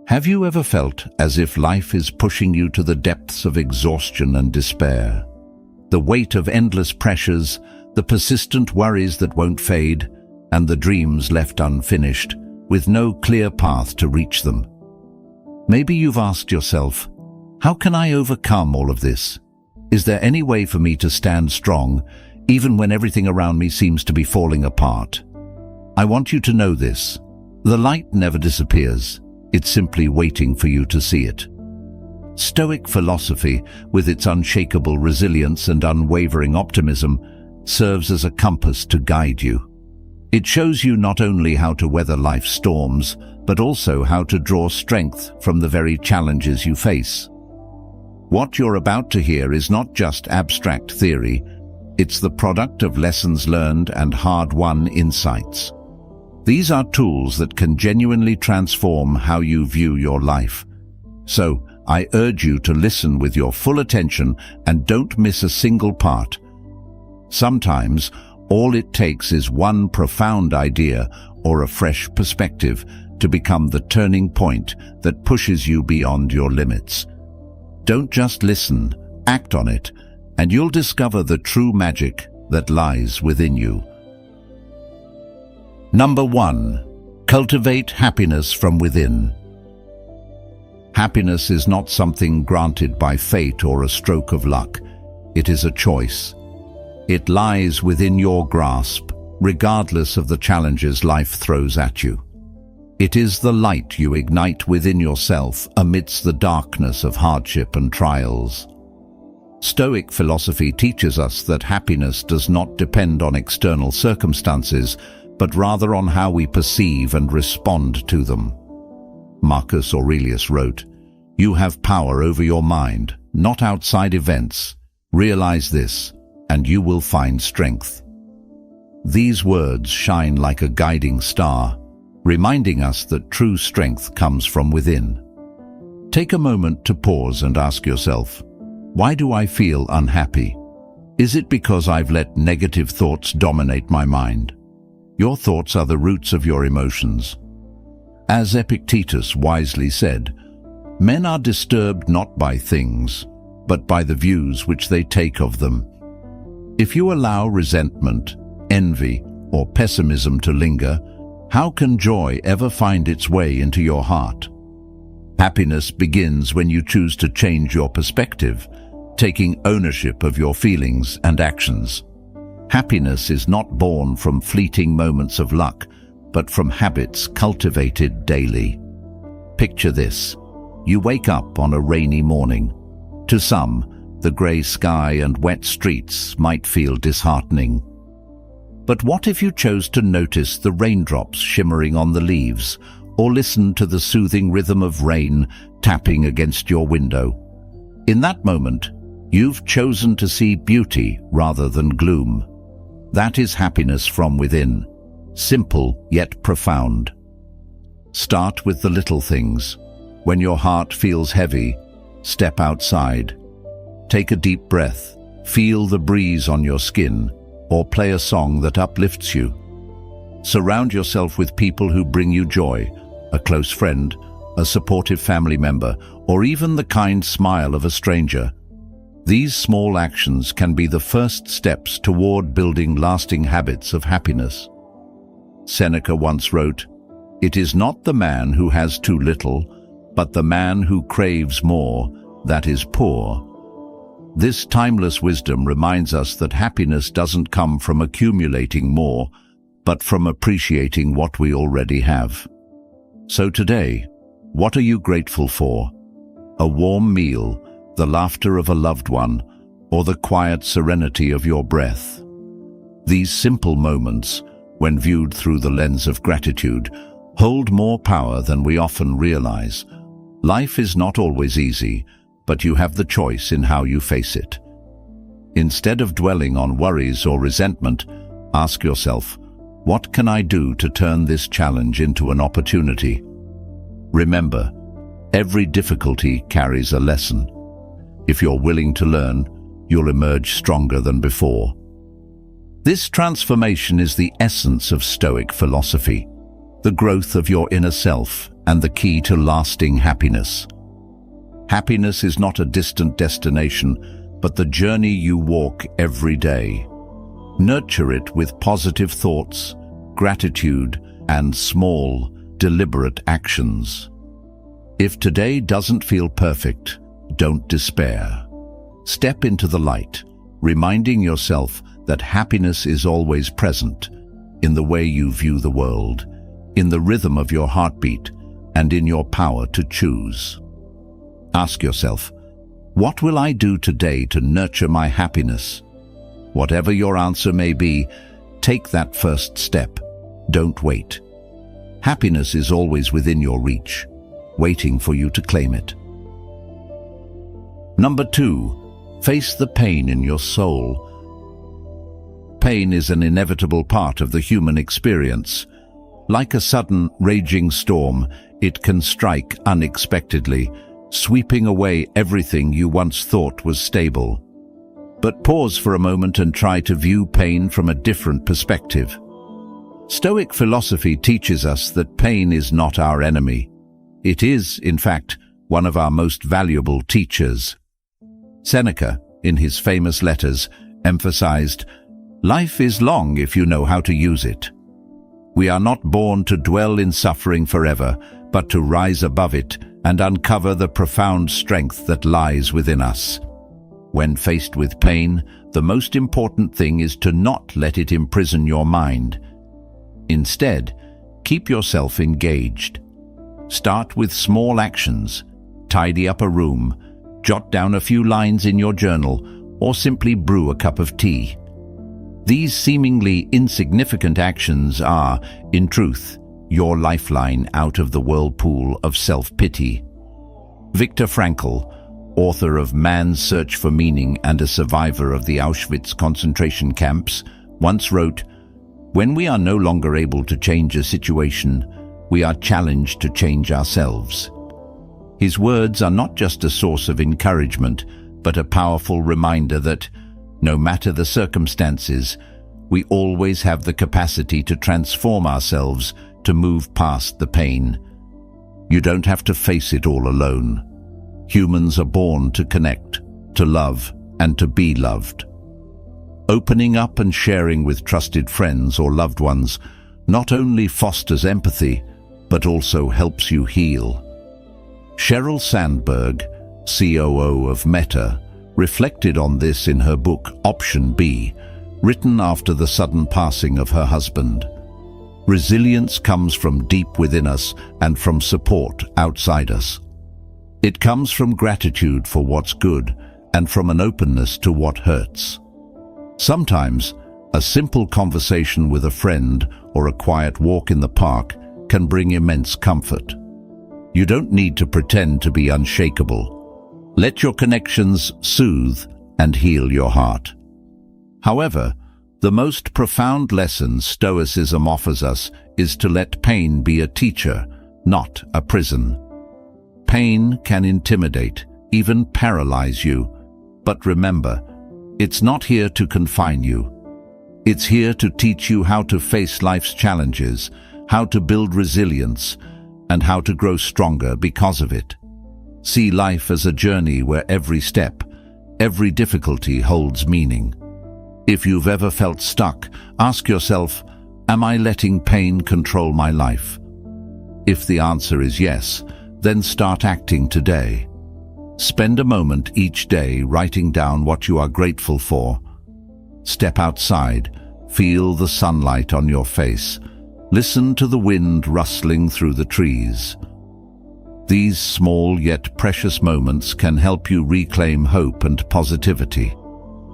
Have you ever felt as if life is pushing you to the depths of exhaustion and despair? The weight of endless pressures, the persistent worries that won't fade, and the dreams left unfinished, with no clear path to reach them. Maybe you've asked yourself, how can I overcome all of this? Is there any way for me to stand strong, even when everything around me seems to be falling apart? I want you to know this. The light never disappears. It's simply waiting for you to see it. Stoic philosophy, with its unshakable resilience and unwavering optimism, serves as a compass to guide you. It shows you not only how to weather life's storms, but also how to draw strength from the very challenges you face. What you're about to hear is not just abstract theory, it's the product of lessons learned and hard-won insights. These are tools that can genuinely transform how you view your life. So, I urge you to listen with your full attention and don't miss a single part. Sometimes, all it takes is one profound idea or a fresh perspective to become the turning point that pushes you beyond your limits. Don't just listen, act on it, and you'll discover the true magic that lies within you. Number 1. Cultivate happiness from within. Happiness is not something granted by fate or a stroke of luck. It is a choice. It lies within your grasp, regardless of the challenges life throws at you. It is the light you ignite within yourself amidst the darkness of hardship and trials. Stoic philosophy teaches us that happiness does not depend on external circumstances, but rather on how we perceive and respond to them. Marcus Aurelius wrote, "You have power over your mind, not outside events. Realize this, and you will find strength." These words shine like a guiding star, reminding us that true strength comes from within. Take a moment to pause and ask yourself, why do I feel unhappy? Is it because I've let negative thoughts dominate my mind? Your thoughts are the roots of your emotions. As Epictetus wisely said, men are disturbed not by things, but by the views which they take of them. If you allow resentment, envy, or pessimism to linger, how can joy ever find its way into your heart? Happiness begins when you choose to change your perspective, taking ownership of your feelings and actions. Happiness is not born from fleeting moments of luck, but from habits cultivated daily. Picture this. You wake up on a rainy morning. To some, the grey sky and wet streets might feel disheartening. But what if you chose to notice the raindrops shimmering on the leaves, or listen to the soothing rhythm of rain tapping against your window? In that moment, you've chosen to see beauty rather than gloom. That is happiness from within, simple yet profound. Start with the little things. When your heart feels heavy, step outside. Take a deep breath, feel the breeze on your skin, or play a song that uplifts you. Surround yourself with people who bring you joy, a close friend, a supportive family member, or even the kind smile of a stranger. These small actions can be the first steps toward building lasting habits of happiness. Seneca once wrote, "It is not the man who has too little, but the man who craves more, that is poor." This timeless wisdom reminds us that happiness doesn't come from accumulating more, but from appreciating what we already have. So today, what are you grateful for? A warm meal, the laughter of a loved one, or the quiet serenity of your breath? These simple moments, when viewed through the lens of gratitude, hold more power than we often realize. Life is not always easy, but you have the choice in how you face it. Instead of dwelling on worries or resentment, ask yourself, what can I do to turn this challenge into an opportunity? Remember, every difficulty carries a lesson. If you're willing to learn, you'll emerge stronger than before. This transformation is the essence of Stoic philosophy, the growth of your inner self and the key to lasting happiness. Happiness is not a distant destination, but the journey you walk every day. Nurture it with positive thoughts, gratitude, and small, deliberate actions. If today doesn't feel perfect, don't despair. Step into the light, reminding yourself that happiness is always present in the way you view the world, in the rhythm of your heartbeat, and in your power to choose. Ask yourself, what will I do today to nurture my happiness? Whatever your answer may be, take that first step. Don't wait. Happiness is always within your reach, waiting for you to claim it. Number 2, face the pain in your soul. Pain is an inevitable part of the human experience. Like a sudden, raging storm, it can strike unexpectedly, sweeping away everything you once thought was stable. But pause for a moment and try to view pain from a different perspective. Stoic philosophy teaches us that pain is not our enemy. It is, in fact, one of our most valuable teachers. Seneca, in his famous letters, emphasized, "Life is long if you know how to use it." We are not born to dwell in suffering forever, but to rise above it and uncover the profound strength that lies within us. When faced with pain, the most important thing is to not let it imprison your mind. Instead, keep yourself engaged. Start with small actions. Tidy up a room, jot down a few lines in your journal, or simply brew a cup of tea. These seemingly insignificant actions are, in truth, your lifeline out of the whirlpool of self-pity. Viktor Frankl, author of Man's Search for Meaning and a survivor of the Auschwitz concentration camps, once wrote, "When we are no longer able to change a situation, we are challenged to change ourselves." His words are not just a source of encouragement, but a powerful reminder that, no matter the circumstances, we always have the capacity to transform ourselves, to move past the pain. You don't have to face it all alone. Humans are born to connect, to love, and to be loved. Opening up and sharing with trusted friends or loved ones not only fosters empathy, but also helps you heal. Sheryl Sandberg, COO of Meta, reflected on this in her book Option B, written after the sudden passing of her husband. Resilience comes from deep within us and from support outside us. It comes from gratitude for what's good and from an openness to what hurts. Sometimes, a simple conversation with a friend or a quiet walk in the park can bring immense comfort. You don't need to pretend to be unshakable. Let your connections soothe and heal your heart. However, the most profound lesson Stoicism offers us is to let pain be a teacher, not a prison. Pain can intimidate, even paralyze you, but remember, it's not here to confine you. It's here to teach you how to face life's challenges, how to build resilience, and how to grow stronger because of it. See life as a journey where every step, every difficulty holds meaning. If you've ever felt stuck, ask yourself, am I letting pain control my life? If the answer is yes, then start acting today. Spend a moment each day writing down what you are grateful for. Step outside, feel the sunlight on your face. Listen to the wind rustling through the trees. These small yet precious moments can help you reclaim hope and positivity.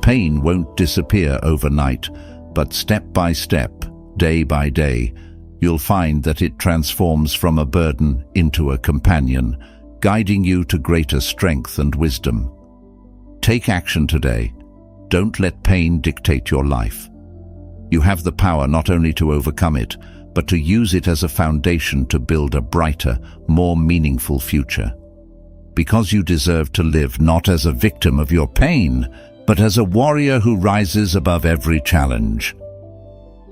Pain won't disappear overnight, but step by step, day by day, you'll find that it transforms from a burden into a companion, guiding you to greater strength and wisdom. Take action today. Don't let pain dictate your life. You have the power not only to overcome it, but to use it as a foundation to build a brighter, more meaningful future. Because you deserve to live not as a victim of your pain, but as a warrior who rises above every challenge.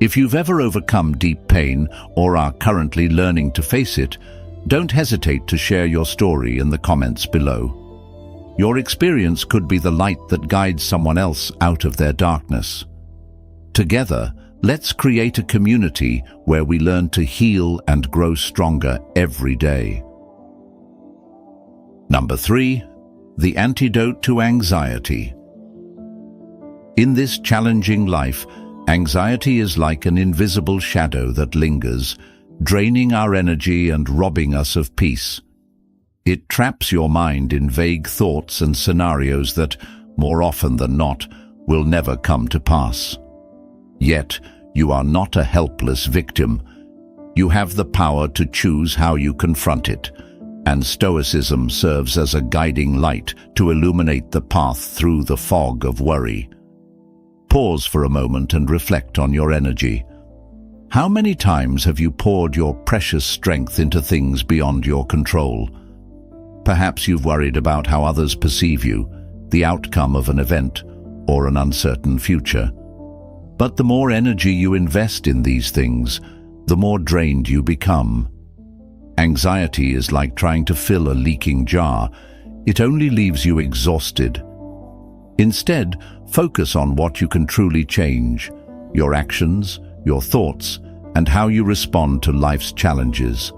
If you've ever overcome deep pain or are currently learning to face it, Don't hesitate to share your story in the comments below. Your experience could be the light that guides someone else out of their darkness. Together, let's create a community where we learn to heal and grow stronger every day. Number 3. The antidote to anxiety. In this challenging life, anxiety is like an invisible shadow that lingers, draining our energy and robbing us of peace. It traps your mind in vague thoughts and scenarios that, more often than not, will never come to pass. Yet, you are not a helpless victim. You have the power to choose how you confront it, and Stoicism serves as a guiding light to illuminate the path through the fog of worry. Pause for a moment and reflect on your energy. How many times have you poured your precious strength into things beyond your control? Perhaps you've worried about how others perceive you, the outcome of an event, or an uncertain future. But the more energy you invest in these things, the more drained you become. Anxiety is like trying to fill a leaking jar. It only leaves you exhausted. Instead, focus on what you can truly change: your actions, your thoughts, and how you respond to life's challenges.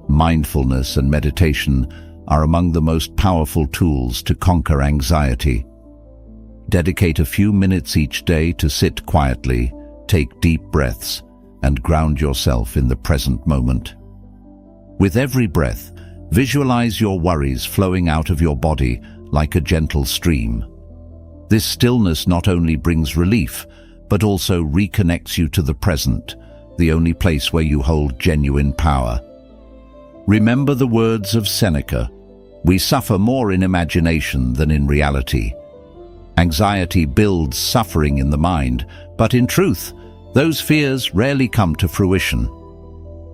Mindfulness and meditation are among the most powerful tools to conquer anxiety. Dedicate a few minutes each day to sit quietly, take deep breaths, and ground yourself in the present moment. With every breath, visualize your worries flowing out of your body like a gentle stream. This stillness not only brings relief, but also reconnects you to the present, the only place where you hold genuine power. Remember the words of Seneca: "We suffer more in imagination than in reality." Anxiety builds suffering in the mind, but in truth, those fears rarely come to fruition.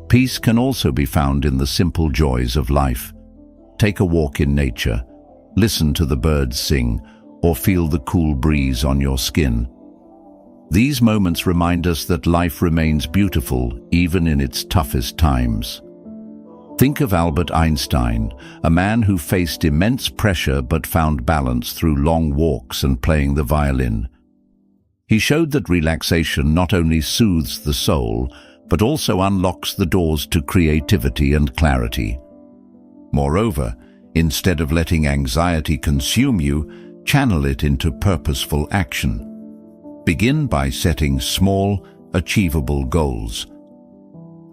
Peace can also be found in the simple joys of life. Take a walk in nature, listen to the birds sing, or feel the cool breeze on your skin. These moments remind us that life remains beautiful even in its toughest times. Think of Albert Einstein, a man who faced immense pressure but found balance through long walks and playing the violin. He showed that relaxation not only soothes the soul, but also unlocks the doors to creativity and clarity. Moreover, instead of letting anxiety consume you, channel it into purposeful action. Begin by setting small, achievable goals.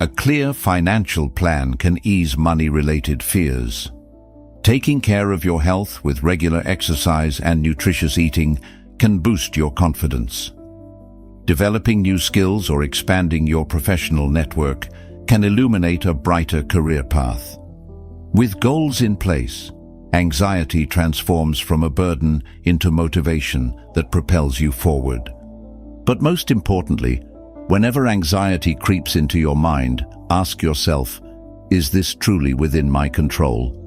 A clear financial plan can ease money-related fears. Taking care of your health with regular exercise and nutritious eating can boost your confidence. Developing new skills or expanding your professional network can illuminate a brighter career path. With goals in place, anxiety transforms from a burden into motivation that propels you forward. But most importantly, whenever anxiety creeps into your mind, ask yourself, is this truly within my control?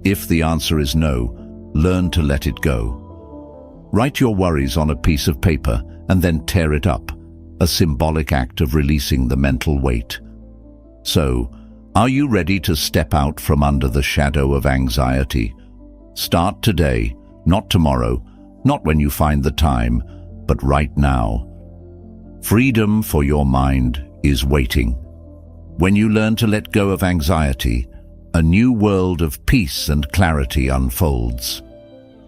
If the answer is no, learn to let it go. Write your worries on a piece of paper and then tear it up, a symbolic act of releasing the mental weight. So, are you ready to step out from under the shadow of anxiety? Start today, not tomorrow, not when you find the time, but right now. Freedom for your mind is waiting. When you learn to let go of anxiety, a new world of peace and clarity unfolds.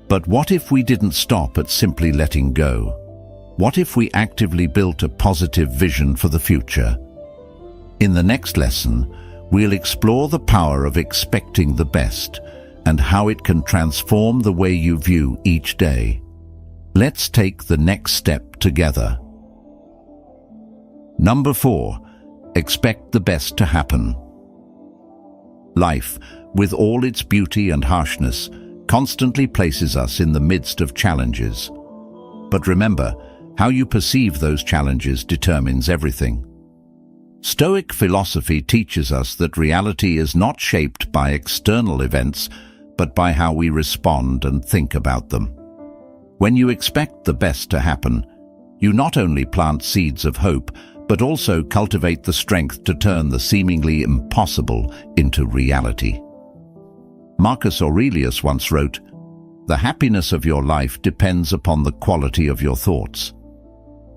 But what if we didn't stop at simply letting go? What if we actively built a positive vision for the future? In the next lesson, we'll explore the power of expecting the best and how it can transform the way you view each day. Let's take the next step together. Number 4, expect the best to happen. Life, with all its beauty and harshness, constantly places us in the midst of challenges. But remember, how you perceive those challenges determines everything. Stoic philosophy teaches us that reality is not shaped by external events, but by how we respond and think about them. When you expect the best to happen, you not only plant seeds of hope, but also cultivate the strength to turn the seemingly impossible into reality. Marcus Aurelius once wrote, "The happiness of your life depends upon the quality of your thoughts."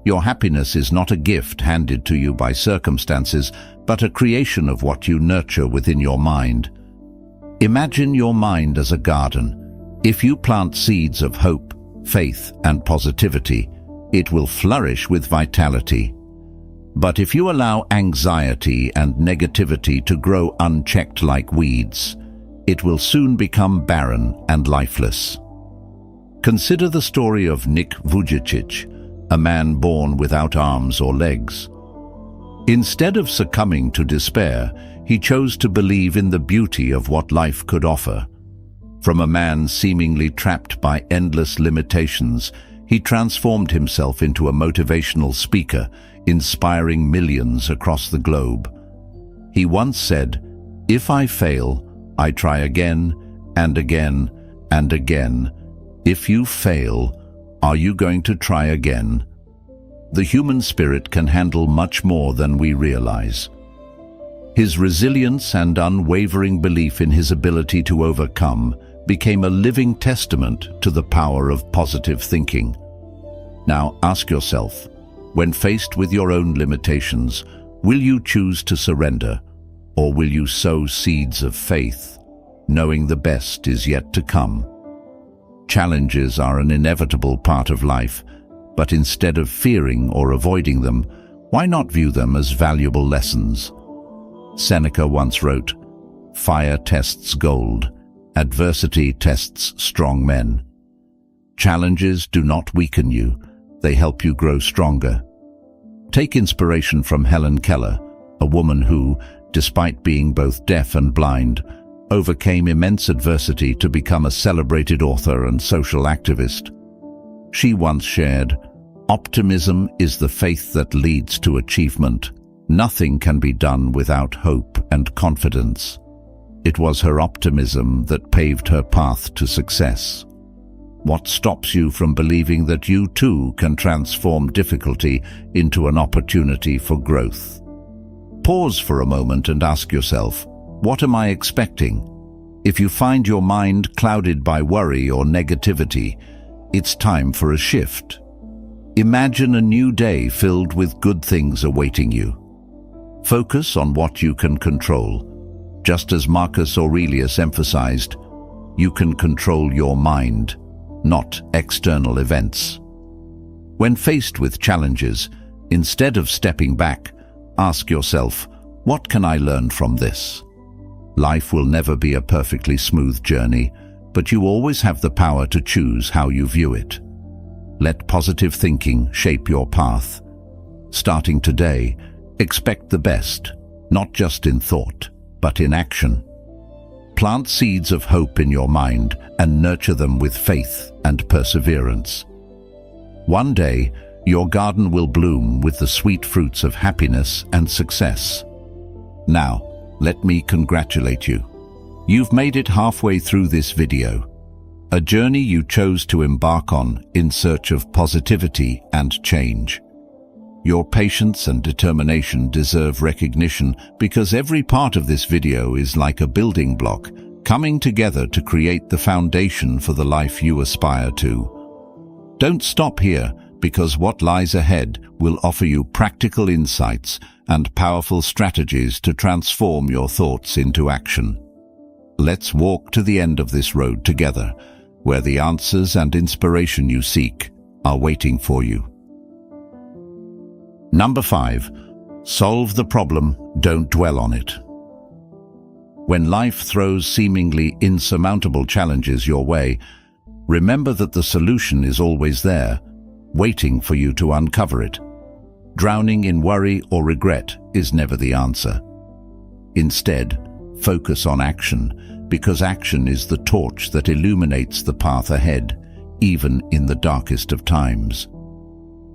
Your happiness is not a gift handed to you by circumstances, but a creation of what you nurture within your mind. Imagine your mind as a garden. If you plant seeds of hope, faith, and positivity, it will flourish with vitality. But if you allow anxiety and negativity to grow unchecked like weeds, it will soon become barren and lifeless. Consider the story of Nick Vujicic, a man born without arms or legs. Instead of succumbing to despair, he chose to believe in the beauty of what life could offer. From a man seemingly trapped by endless limitations, he transformed himself into a motivational speaker, inspiring millions across the globe. He once said, "If I fail, I try again and again and again. If you fail, are you going to try again?" The human spirit can handle much more than we realize. His resilience and unwavering belief in his ability to overcome became a living testament to the power of positive thinking. Now ask yourself, when faced with your own limitations, will you choose to surrender, or will you sow seeds of faith, knowing the best is yet to come? Challenges are an inevitable part of life, but instead of fearing or avoiding them, why not view them as valuable lessons? Seneca once wrote, "Fire tests gold, adversity tests strong men." Challenges do not weaken you, they help you grow stronger. Take inspiration from Helen Keller, a woman who, despite being both deaf and blind, overcame immense adversity to become a celebrated author and social activist. She once shared, "Optimism is the faith that leads to achievement. Nothing can be done without hope and confidence." It was her optimism that paved her path to success. What stops you from believing that you too can transform difficulty into an opportunity for growth? Pause for a moment and ask yourself, what am I expecting? If you find your mind clouded by worry or negativity, it's time for a shift. Imagine a new day filled with good things awaiting you. Focus on what you can control. Just as Marcus Aurelius emphasized, you can control your mind, not external events. When faced with challenges, instead of stepping back, ask yourself, what can I learn from this? Life will never be a perfectly smooth journey, but you always have the power to choose how you view it. Let positive thinking shape your path. Starting today, expect the best, not just in thought, but in action. Plant seeds of hope in your mind and nurture them with faith and perseverance. One day, your garden will bloom with the sweet fruits of happiness and success. Now, let me congratulate you. You've made it halfway through this video, a journey you chose to embark on in search of positivity and change. Your patience and determination deserve recognition because every part of this video is like a building block, coming together to create the foundation for the life you aspire to. Don't stop here, because what lies ahead will offer you practical insights and powerful strategies to transform your thoughts into action. Let's walk to the end of this road together, where the answers and inspiration you seek are waiting for you. Number 5. Solve the problem, don't dwell on it. When life throws seemingly insurmountable challenges your way, remember that the solution is always there, waiting for you to uncover it. Drowning in worry or regret is never the answer. Instead, focus on action, because action is the torch that illuminates the path ahead, even in the darkest of times.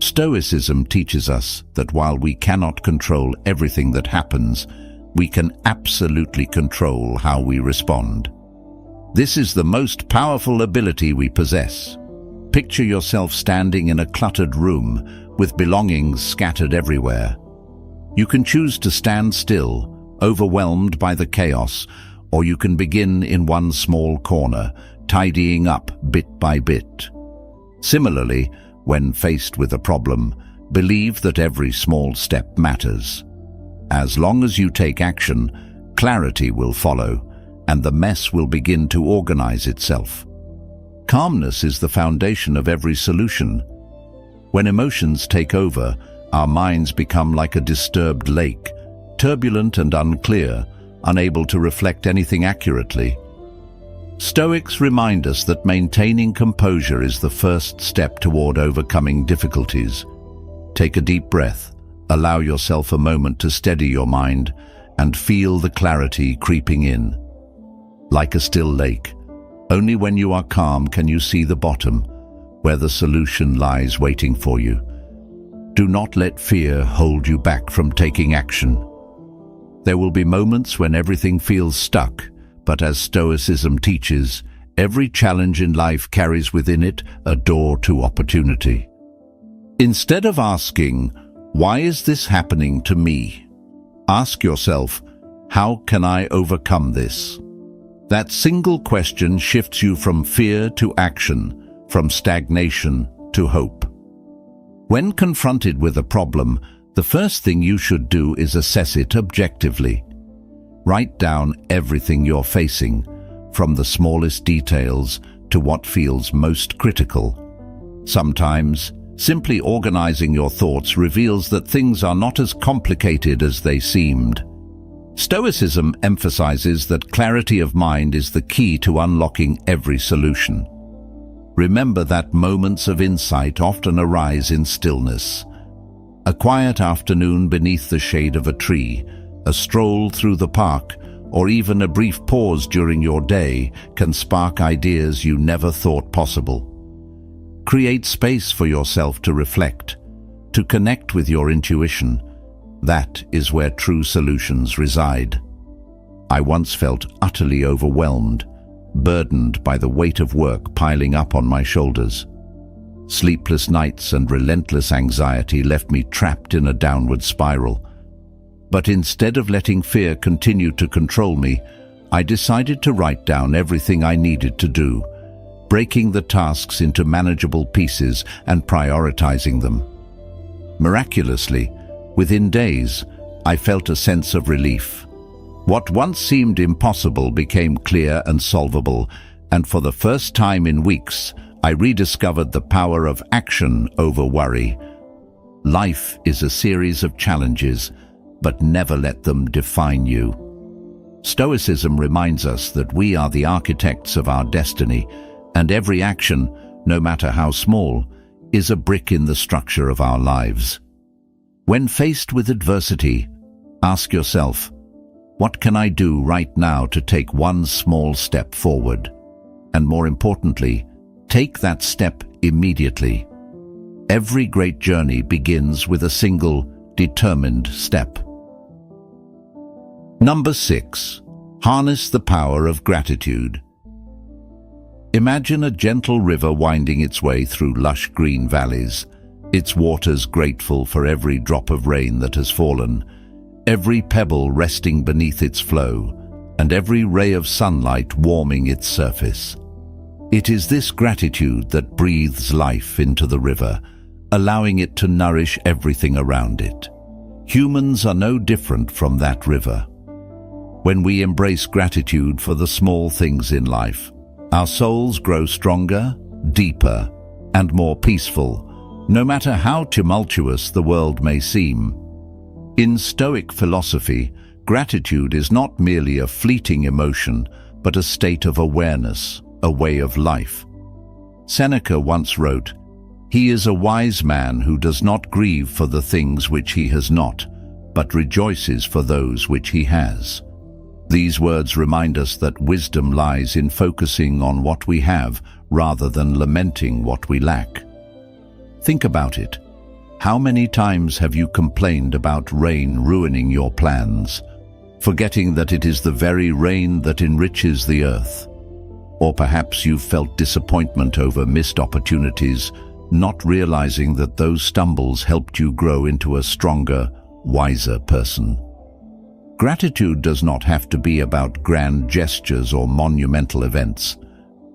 Stoicism teaches us that while we cannot control everything that happens, we can absolutely control how we respond. This is the most powerful ability we possess. Picture yourself standing in a cluttered room with belongings scattered everywhere. You can choose to stand still, overwhelmed by the chaos, or you can begin in one small corner, tidying up bit by bit. Similarly, when faced with a problem, believe that every small step matters. As long as you take action, clarity will follow, and the mess will begin to organize itself. Calmness is the foundation of every solution. When emotions take over, our minds become like a disturbed lake, turbulent and unclear, unable to reflect anything accurately. Stoics remind us that maintaining composure is the first step toward overcoming difficulties. Take a deep breath, allow yourself a moment to steady your mind, and feel the clarity creeping in. Like a still lake, only when you are calm can you see the bottom, where the solution lies waiting for you. Do not let fear hold you back from taking action. There will be moments when everything feels stuck, but as Stoicism teaches, every challenge in life carries within it a door to opportunity. Instead of asking, "Why is this happening to me?" ask yourself, "How can I overcome this?" That single question shifts you from fear to action, from stagnation to hope. When confronted with a problem, the first thing you should do is assess it objectively. Write down everything you're facing, from the smallest details to what feels most critical. Sometimes, simply organizing your thoughts reveals that things are not as complicated as they seemed. Stoicism emphasizes that clarity of mind is the key to unlocking every solution. Remember that moments of insight often arise in stillness. A quiet afternoon beneath the shade of a tree, a stroll through the park, or even a brief pause during your day can spark ideas you never thought possible. Create space for yourself to reflect, to connect with your intuition. That is where true solutions reside. I once felt utterly overwhelmed, burdened by the weight of work piling up on my shoulders. Sleepless nights and relentless anxiety left me trapped in a downward spiral. But instead of letting fear continue to control me, I decided to write down everything I needed to do, breaking the tasks into manageable pieces and prioritizing them. Miraculously, within days, I felt a sense of relief. What once seemed impossible became clear and solvable, and for the first time in weeks, I rediscovered the power of action over worry. Life is a series of challenges, but never let them define you. Stoicism reminds us that we are the architects of our destiny, and every action, no matter how small, is a brick in the structure of our lives. When faced with adversity, ask yourself, what can I do right now to take one small step forward? And more importantly, take that step immediately. Every great journey begins with a single, determined step. Number 6. Harness the power of gratitude. Imagine a gentle river winding its way through lush green valleys, its waters grateful for every drop of rain that has fallen, every pebble resting beneath its flow, and every ray of sunlight warming its surface. It is this gratitude that breathes life into the river, allowing it to nourish everything around it. Humans are no different from that river. When we embrace gratitude for the small things in life, our souls grow stronger, deeper, and more peaceful, no matter how tumultuous the world may seem. In Stoic philosophy, gratitude is not merely a fleeting emotion, but a state of awareness, a way of life. Seneca once wrote, "He is a wise man who does not grieve for the things which he has not, but rejoices for those which he has." These words remind us that wisdom lies in focusing on what we have rather than lamenting what we lack. Think about it. How many times have you complained about rain ruining your plans, forgetting that it is the very rain that enriches the earth? Or perhaps you've felt disappointment over missed opportunities, not realizing that those stumbles helped you grow into a stronger, wiser person. Gratitude does not have to be about grand gestures or monumental events.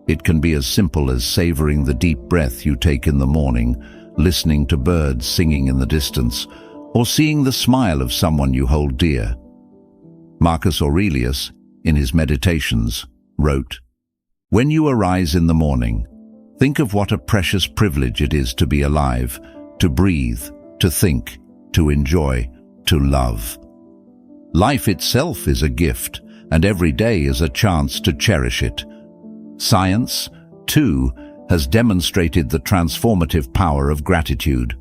It can be as simple as savoring the deep breath you take in the morning, listening to birds singing in the distance, or seeing the smile of someone you hold dear. Marcus Aurelius, in his Meditations, wrote, "When you arise in the morning, think of what a precious privilege it is to be alive, to breathe, to think, to enjoy, to love." Life itself is a gift, and every day is a chance to cherish it. Science, too, has demonstrated the transformative power of gratitude.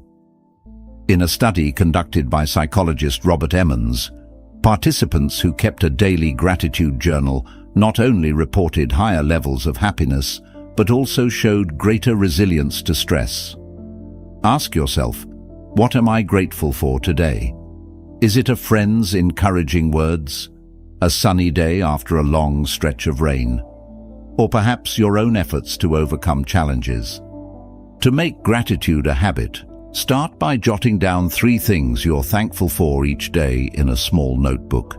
In a study conducted by psychologist Robert Emmons, participants who kept a daily gratitude journal not only reported higher levels of happiness, but also showed greater resilience to stress. Ask yourself, what am I grateful for today? Is it a friend's encouraging words, a sunny day after a long stretch of rain, or perhaps your own efforts to overcome challenges? To make gratitude a habit, start by jotting down 3 things you're thankful for each day in a small notebook.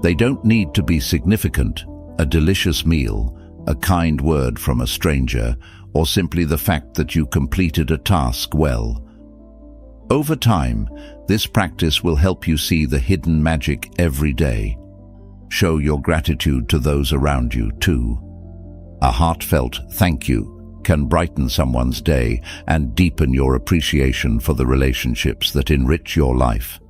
They don't need to be significant: a delicious meal, a kind word from a stranger, or simply the fact that you completed a task well. Over time, this practice will help you see the hidden magic every day. Show your gratitude to those around you, too. A heartfelt thank you can brighten someone's day and deepen your appreciation for the relationships that enrich your life.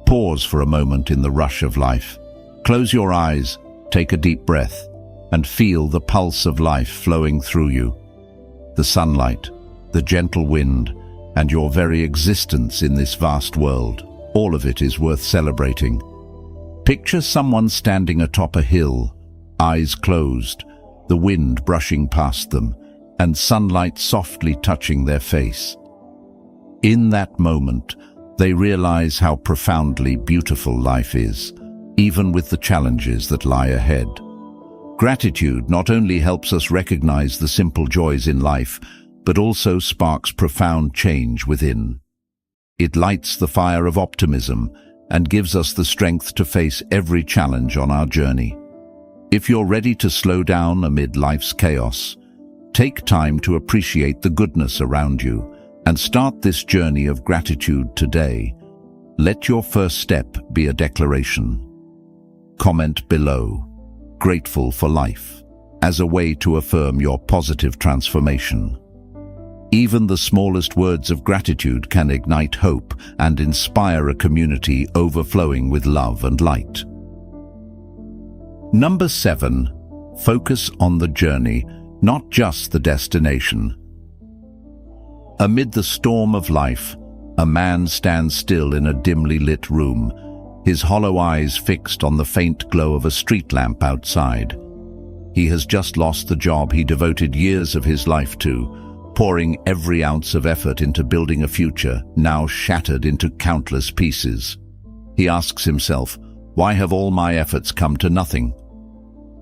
Pause for a moment in the rush of life. Close your eyes, take a deep breath, and feel the pulse of life flowing through you. The sunlight, the gentle wind, and your very existence in this vast world, all of it is worth celebrating. Picture someone standing atop a hill, eyes closed, the wind brushing past them, and sunlight softly touching their face. In that moment, they realize how profoundly beautiful life is, even with the challenges that lie ahead. Gratitude not only helps us recognize the simple joys in life, but also sparks profound change within. It lights the fire of optimism and gives us the strength to face every challenge on our journey. If you're ready to slow down amid life's chaos, take time to appreciate the goodness around you and start this journey of gratitude today. Let your first step be a declaration. Comment below, "Grateful for life," as a way to affirm your positive transformation. Even the smallest words of gratitude can ignite hope and inspire a community overflowing with love and light. Number 7. Focus on the journey, not just the destination. Amid the storm of life, a man stands still in a dimly lit room, his hollow eyes fixed on the faint glow of a street lamp outside. He has just lost the job he devoted years of his life to, pouring every ounce of effort into building a future now shattered into countless pieces. He asks himself, why have all my efforts come to nothing?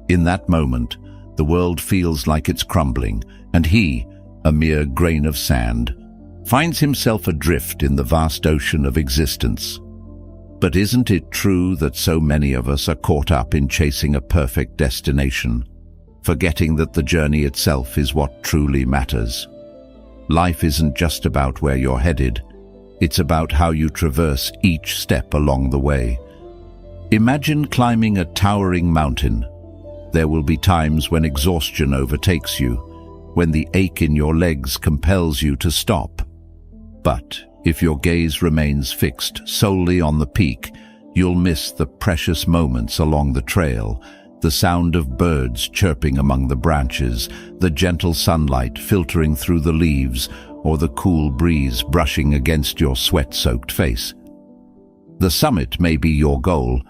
In that moment, the world feels like it's crumbling, and he, a mere grain of sand, finds himself adrift in the vast ocean of existence. But isn't it true that so many of us are caught up in chasing a perfect destination, forgetting that the journey itself is what truly matters? Life isn't just about where you're headed, it's about how you traverse each step along the way. Imagine climbing a towering mountain. There will be times when exhaustion overtakes you, when the ache in your legs compels you to stop. But if your gaze remains fixed solely on the peak, you'll miss the precious moments along the trail, the sound of birds chirping among the branches, the gentle sunlight filtering through the leaves, or the cool breeze brushing against your sweat-soaked face. The summit may be your goal,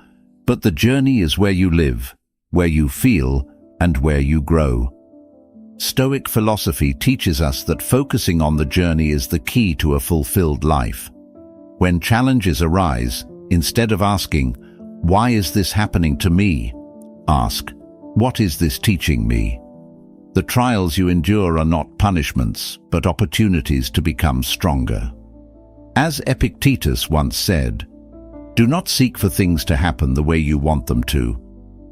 but the journey is where you live, where you feel, and where you grow. Stoic philosophy teaches us that focusing on the journey is the key to a fulfilled life. When challenges arise, instead of asking, "Why is this happening to me?" ask, "What is this teaching me?" The trials you endure are not punishments, but opportunities to become stronger. As Epictetus once said, Do not seek for things to happen the way you want them to.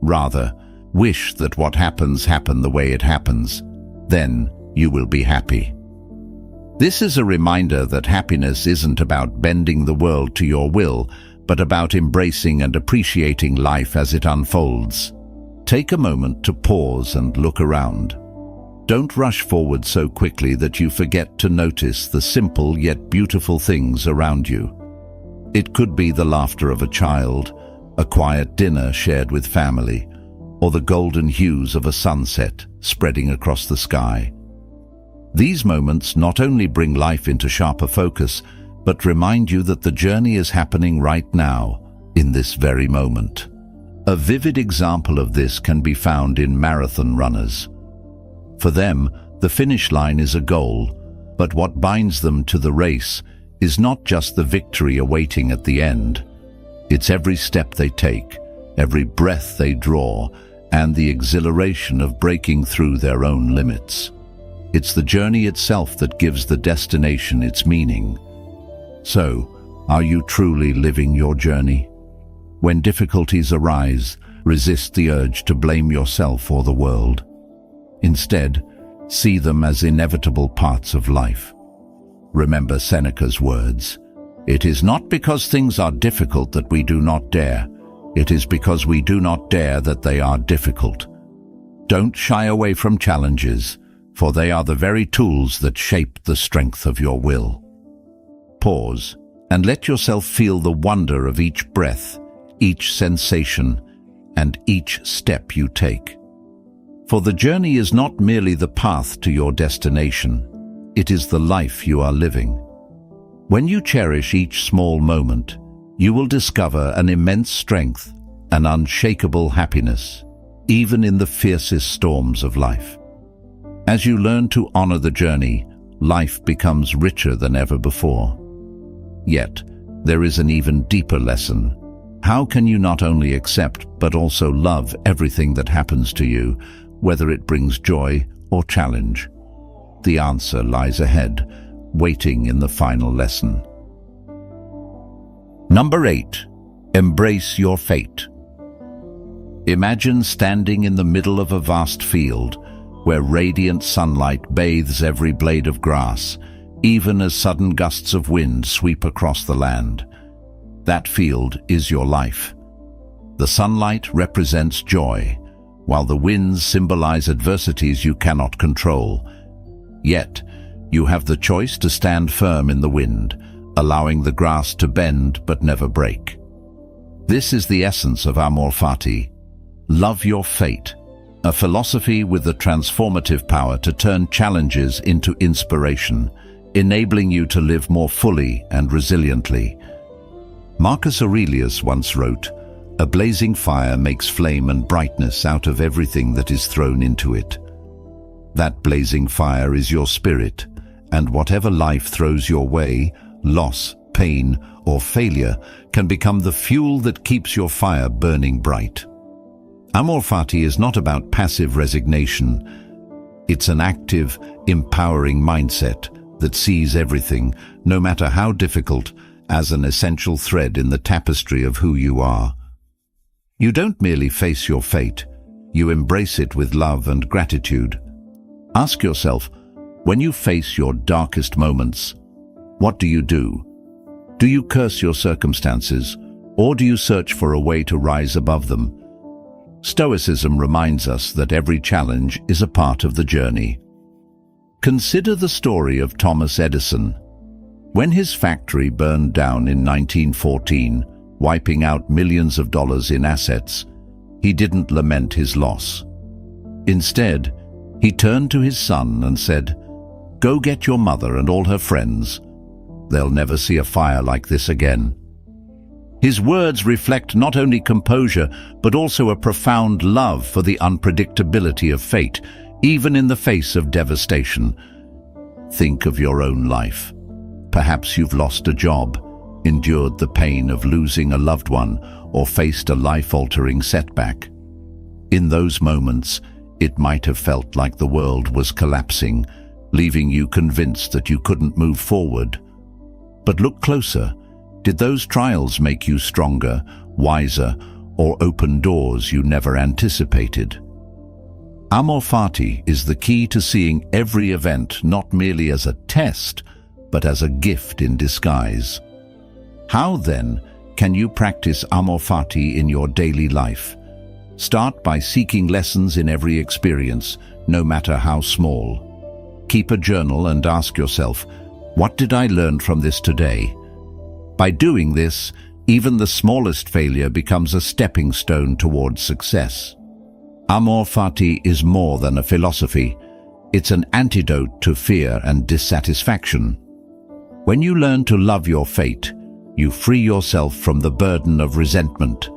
Rather, wish that what happens happen the way it happens. Then you will be happy. This is a reminder that happiness isn't about bending the world to your will, but about embracing and appreciating life as it unfolds. Take a moment to pause and look around. Don't rush forward so quickly that you forget to notice the simple yet beautiful things around you. It could be the laughter of a child, a quiet dinner shared with family, or the golden hues of a sunset spreading across the sky. These moments not only bring life into sharper focus, but remind you that the journey is happening right now, in this very moment. A vivid example of this can be found in marathon runners. For them, the finish line is a goal, but what binds them to the race is not just the victory awaiting at the end. It's every step they take, every breath they draw, and the exhilaration of breaking through their own limits. It's the journey itself that gives the destination its meaning. So, are you truly living your journey? When difficulties arise, resist the urge to blame yourself or the world. Instead, see them as inevitable parts of life. Remember Seneca's words, "It is not because things are difficult that we do not dare. It is because we do not dare that they are difficult." Don't shy away from challenges, for they are the very tools that shape the strength of your will. Pause and let yourself feel the wonder of each breath, each sensation, and each step you take. For the journey is not merely the path to your destination, it is the life you are living. When you cherish each small moment, you will discover an immense strength, an unshakable happiness, even in the fiercest storms of life. As you learn to honor the journey, life becomes richer than ever before. Yet, there is an even deeper lesson. How can you not only accept but also love everything that happens to you, whether it brings joy or challenge? The answer lies ahead, waiting in the final lesson. Number 8. Embrace your fate. Imagine standing in the middle of a vast field, where radiant sunlight bathes every blade of grass, even as sudden gusts of wind sweep across the land. That field is your life. The sunlight represents joy, while the winds symbolize adversities you cannot control. Yet, you have the choice to stand firm in the wind, allowing the grass to bend but never break. This is the essence of Amor Fati. Love your fate, a philosophy with the transformative power to turn challenges into inspiration, enabling you to live more fully and resiliently. Marcus Aurelius once wrote, "A blazing fire makes flame and brightness out of everything that is thrown into it." That blazing fire is your spirit, and whatever life throws your way, loss, pain, or failure, can become the fuel that keeps your fire burning bright. Amor Fati is not about passive resignation. It's an active, empowering mindset that sees everything, no matter how difficult, as an essential thread in the tapestry of who you are. You don't merely face your fate, you embrace it with love and gratitude. Ask yourself, when you face your darkest moments, what do you do? Do you curse your circumstances, or do you search for a way to rise above them? Stoicism reminds us that every challenge is a part of the journey. Consider the story of Thomas Edison. When his factory burned down in 1914, wiping out millions of dollars in assets, he didn't lament his loss. Instead, he turned to his son and said, "Go get your mother and all her friends. They'll never see a fire like this again." His words reflect not only composure, but also a profound love for the unpredictability of fate, even in the face of devastation. Think of your own life. Perhaps you've lost a job, endured the pain of losing a loved one, or faced a life-altering setback. In those moments, it might have felt like the world was collapsing, leaving you convinced that you couldn't move forward. But look closer. Did those trials make you stronger, wiser, or open doors you never anticipated? Amor fati is the key to seeing every event not merely as a test, but as a gift in disguise. How, then, can you practice amor fati in your daily life? Start by seeking lessons in every experience, no matter how small. Keep a journal and ask yourself, what did I learn from this today? By doing this, even the smallest failure becomes a stepping stone towards success. Amor fati is more than a philosophy. It's an antidote to fear and dissatisfaction. When you learn to love your fate, you free yourself from the burden of resentment,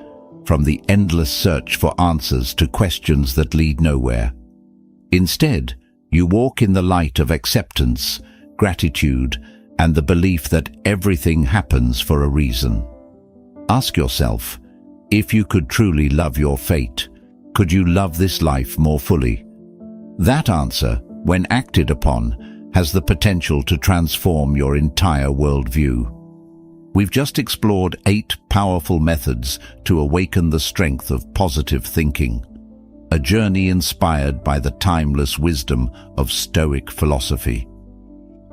from the endless search for answers to questions that lead nowhere. Instead, you walk in the light of acceptance, gratitude, and the belief that everything happens for a reason. Ask yourself, if you could truly love your fate, could you love this life more fully? That answer, when acted upon, has the potential to transform your entire worldview. We've just explored 8 powerful methods to awaken the strength of positive thinking, a journey inspired by the timeless wisdom of Stoic philosophy.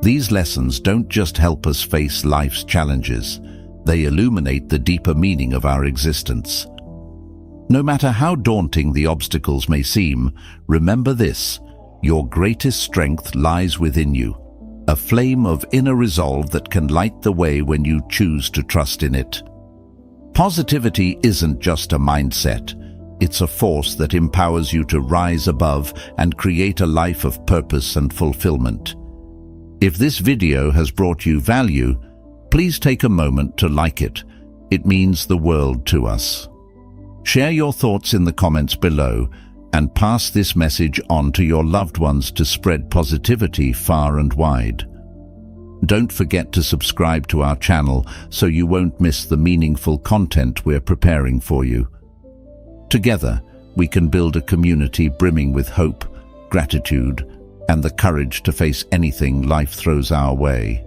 These lessons don't just help us face life's challenges, they illuminate the deeper meaning of our existence. No matter how daunting the obstacles may seem, remember this: your greatest strength lies within you, a flame of inner resolve that can light the way when you choose to trust in it. Positivity isn't just a mindset, it's a force that empowers you to rise above and create a life of purpose and fulfillment. If this video has brought you value, please take a moment to like it. It means the world to us. Share your thoughts in the comments below and pass this message on to your loved ones to spread positivity far and wide. Don't forget to subscribe to our channel so you won't miss the meaningful content we're preparing for you. Together, we can build a community brimming with hope, gratitude, and the courage to face anything life throws our way.